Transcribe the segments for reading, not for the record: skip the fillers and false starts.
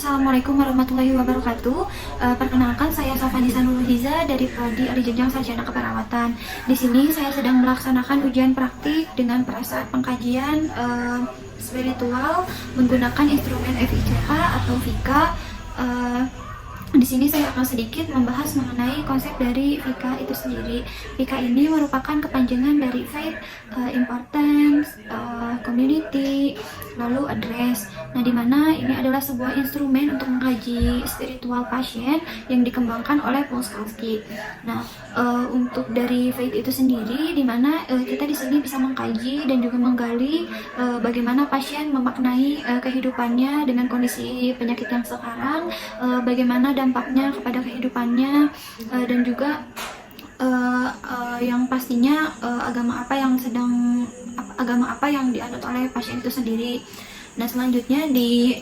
Assalamualaikum warahmatullahi wabarakatuh. Perkenalkan, saya Safanisa Nurulhiza dari Prodi Ali Jenjang Sarjana Keperawatan. Di sini saya sedang melaksanakan ujian praktik dengan perasaan pengkajian spiritual menggunakan instrumen FICA atau VICA. Di sini saya akan sedikit membahas mengenai konsep dari VICA itu sendiri. VICA ini merupakan kepanjangan dari Faith, Importance, Community, lalu Address. Nah, di mana ini adalah sebuah instrumen untuk mengkaji spiritual pasien yang dikembangkan oleh Paul Skalski. Nah, untuk dari Faith itu sendiri, di mana kita di sini bisa mengkaji dan juga menggali bagaimana pasien memaknai kehidupannya dengan kondisi penyakit yang sekarang, bagaimana dampaknya kepada kehidupannya, dan juga yang pastinya agama apa yang dianut oleh pasien itu sendiri. Nah, selanjutnya di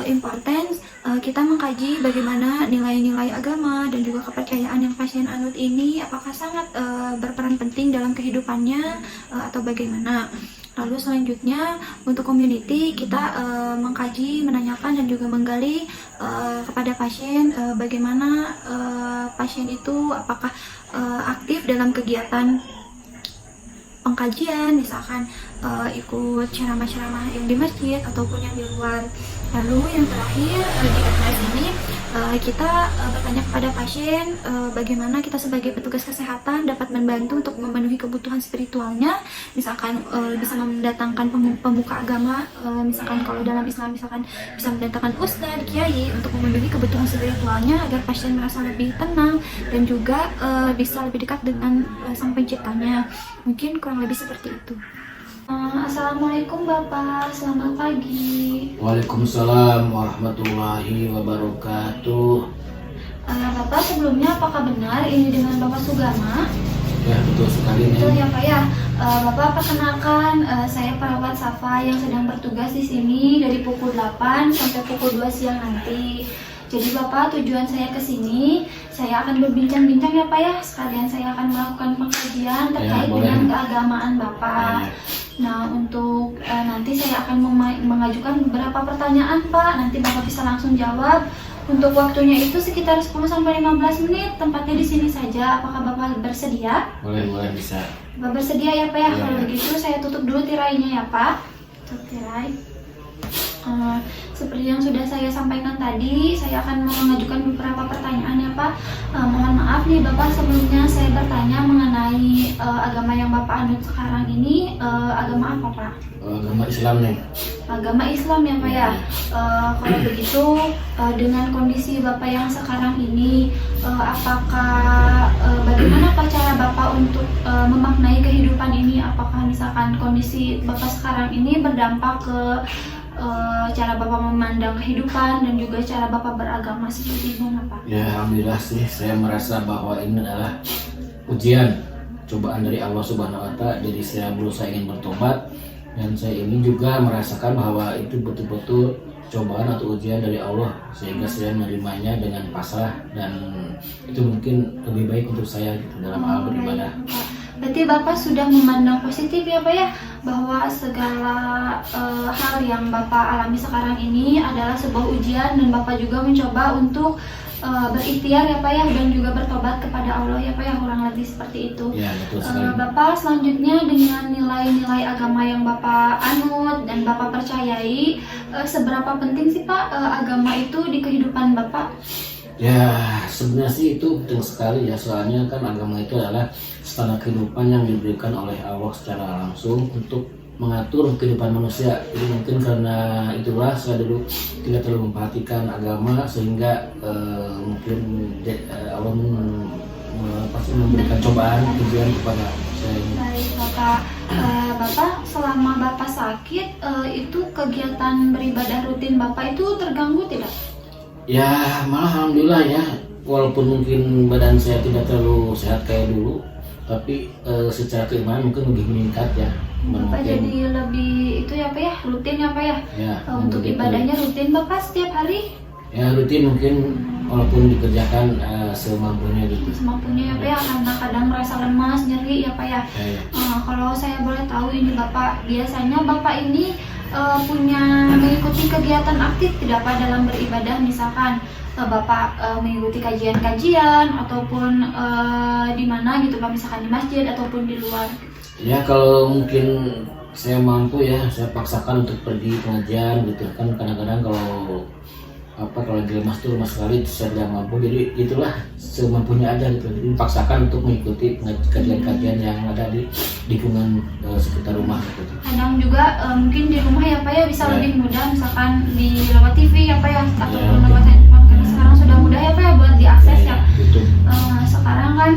Importance, kita mengkaji bagaimana nilai-nilai agama dan juga kepercayaan yang pasien anut ini apakah sangat berperan penting dalam kehidupannya atau bagaimana. Lalu selanjutnya untuk community, kita mengkaji, menanyakan dan juga menggali kepada pasien bagaimana pasien itu apakah aktif dalam kegiatan pengkajian, misalkan ikut ceramah-ceramah yang di masjid ataupun yang di luar. Lalu yang terakhir di address ini kita bertanya kepada pasien bagaimana kita sebagai petugas kesehatan dapat membantu untuk memenuhi kebutuhan spiritualnya, misalkan bisa mendatangkan pemuka agama, misalkan kalau dalam Islam misalkan bisa mendatangkan ustadz, kiai untuk memenuhi kebutuhan spiritualnya agar pasien merasa lebih tenang dan juga bisa lebih dekat dengan sang penciptanya. Mungkin kurang lebih seperti itu. Assalamualaikum Bapak, selamat pagi. Waalaikumsalam warahmatullahi wabarakatuh. Bapak, sebelumnya apakah benar ini dengan Bapak Sugama? Ya, betul sekali. Betul ya Pak ya. Bapak, perkenalkan, saya perawat Safa yang sedang bertugas di sini dari pukul 8 sampai pukul 2 siang nanti. Jadi Bapak, tujuan saya ke sini, saya akan berbincang-bincang ya Pak ya. Sekalian saya akan melakukan pengkajian terkait dengan keagamaan Bapak. Nah, untuk nanti saya akan mengajukan beberapa pertanyaan Pak. Nanti Bapak bisa langsung jawab. Untuk waktunya itu sekitar 10-15 menit. Tempatnya di sini saja. Apakah Bapak bersedia? Boleh bisa. Bapak bersedia ya Pak ya? Kalau begitu saya tutup dulu tirainya ya Pak. Tutup tirai. Seperti yang sudah saya sampaikan tadi, saya akan mengajukan beberapa pertanyaan ya Pak. Mohon maaf nih Bapak, sebelumnya saya bertanya mengenai agama yang Bapak anut sekarang ini, agama apa Pak? Agama Islam nih. Agama Islam ya Pak ya. Kalau begitu, dengan kondisi Bapak yang sekarang ini, apakah bagaimana Pak cara Bapak untuk memaknai kehidupan ini? Apakah misalkan kondisi Bapak sekarang ini berdampak ke cara Bapak memandang kehidupan dan juga cara Bapak beragama seperti itu Pak? Ya, alhamdulillah sih saya merasa bahwa ini adalah ujian, cobaan dari Allah Subhanahu wa Ta'ala. Jadi saya berusaha ingin bertobat dan saya ini juga merasakan bahwa itu betul-betul cobaan atau ujian dari Allah, sehingga saya menerimanya dengan pasrah dan itu mungkin lebih baik untuk saya gitu, dalam hal beribadah. Berarti Bapak sudah memandang positif ya Pak ya, bahwa segala hal yang Bapak alami sekarang ini adalah sebuah ujian dan Bapak juga mencoba untuk berikhtiar ya Pak ya, dan juga bertobat kepada Allah ya Pak ya, kurang lebih seperti itu. Ya, betul sekali. Bapak selanjutnya dengan nilai-nilai agama yang Bapak anut dan Bapak percayai, seberapa penting sih Pak agama itu di kehidupan Bapak? Ya, sebenarnya sih itu penting sekali ya, soalnya kan agama itu adalah standar kehidupan yang diberikan oleh Allah secara langsung untuk mengatur kehidupan manusia. Jadi mungkin karena itulah saya dulu tidak terlalu memperhatikan agama, sehingga mungkin Allah pasti memberikan cobaan, ujian kepada saya. Baik Bapak, Bapak selama Bapak sakit, itu kegiatan beribadah rutin Bapak itu terganggu tidak? Ya, malah alhamdulillah ya, walaupun mungkin badan saya tidak terlalu sehat kayak dulu, tapi secara keimanan mungkin lebih meningkat ya. Bapak jadi lebih itu ya Pak ya, rutin ya Pak ya? Ya, untuk ibadahnya rutin Bapak setiap hari? Ya, rutin mungkin walaupun dikerjakan semampunya gitu. Semampunya ya Pak ya, karena kadang merasa lemas, nyeri ya Pak ya. Kalau saya boleh tahu ini Bapak, biasanya Bapak ini punya mengikuti kegiatan aktif tidak Pak dalam beribadah, misalkan Bapak mengikuti kajian-kajian ataupun di mana gitu Pak, misalkan di masjid ataupun di luar? Ya kalau mungkin saya mampu ya, saya paksakan untuk pergi pengajian gitu kan. Kadang-kadang kalau di rumah tuh rumah sekali saya tidak mampu, jadi itulah semampunya aja gitu. Jadi paksakan untuk mengikuti kajian-kajian yang ada di lingkungan sekitar rumah gitu. Kadang juga mungkin di rumah ya Pak ya bisa Ya. lebih mudah, misalkan di lewat TV ya Pak ya, ataupun Ya. lewat handphone, karena sekarang sudah mudah ya Pak ya buat diakses ya. Gitu. Sekarang kan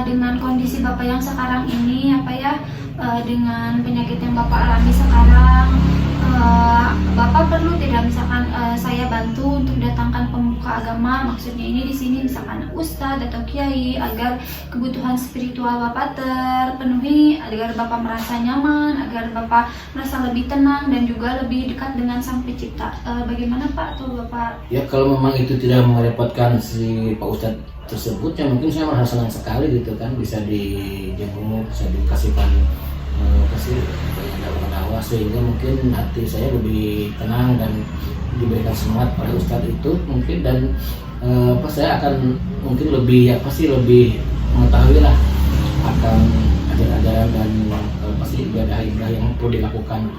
dengan kondisi Bapak yang sekarang ini apa ya, dengan penyakit yang Bapak alami sekarang, Bapak perlu tidak misalkan saya bantu untuk datangkan pemuka agama, maksudnya ini di sini misalkan ustadz atau kiai, agar kebutuhan spiritual Bapak terpenuhi, agar Bapak merasa nyaman, agar Bapak merasa lebih tenang dan juga lebih dekat dengan Sang Pencipta. Bagaimana Pak atau Bapak? Ya kalau memang itu tidak merepotkan si Pak Ustadz tersebut, ya mungkin saya merasa senang sekali gitu kan, bisa dijenguk, bisa dikasihkan kasih dakwah, sehingga mungkin hati saya lebih tenang dan diberikan semangat pada Ustadz itu mungkin. Dan saya akan mungkin lebih lebih mengetahui lah akan ajaran-ajaran dan pasti ibadah-ibadah yang perlu dilakukan.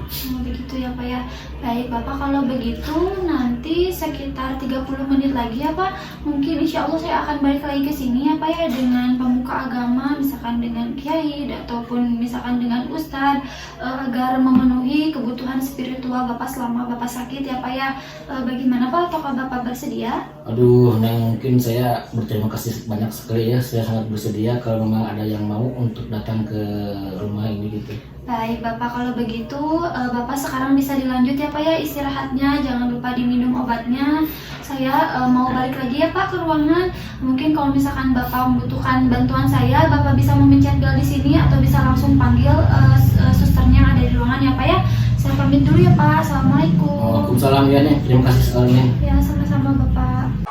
Begitu ya Pak ya. Baik Bapak, kalau begitu nanti sekitar 30 menit lagi ya Pak, mungkin insya Allah saya akan balik lagi ke sini ya Pak ya, dengan pemuka agama, misalkan dengan kiai ataupun misalkan dengan ustadz, agar memenuhi kebutuhan spiritual Bapak selama Bapak sakit ya Pak ya. Bagaimana Pak, apakah Bapak bersedia? Aduh, nah mungkin saya berterima kasih banyak sekali ya, saya sangat bersedia kalau memang ada yang mau untuk datang ke rumah ini gitu. Baik Bapak, kalau begitu Bapak sekarang bisa dilanjut ya Pak ya istirahatnya, jangan lupa diminum obatnya. Saya mau balik lagi ya Pak ke ruangan. Mungkin kalau misalkan Bapak membutuhkan bantuan saya, Bapak bisa memencet bel di sini atau bisa langsung panggil susternya yang ada di ruangan ya Pak ya. Saya pamit dulu ya Pak. Assalamualaikum. Waalaikumsalam ya nih, terima kasih sekali nih. Ya, sama-sama Bapak.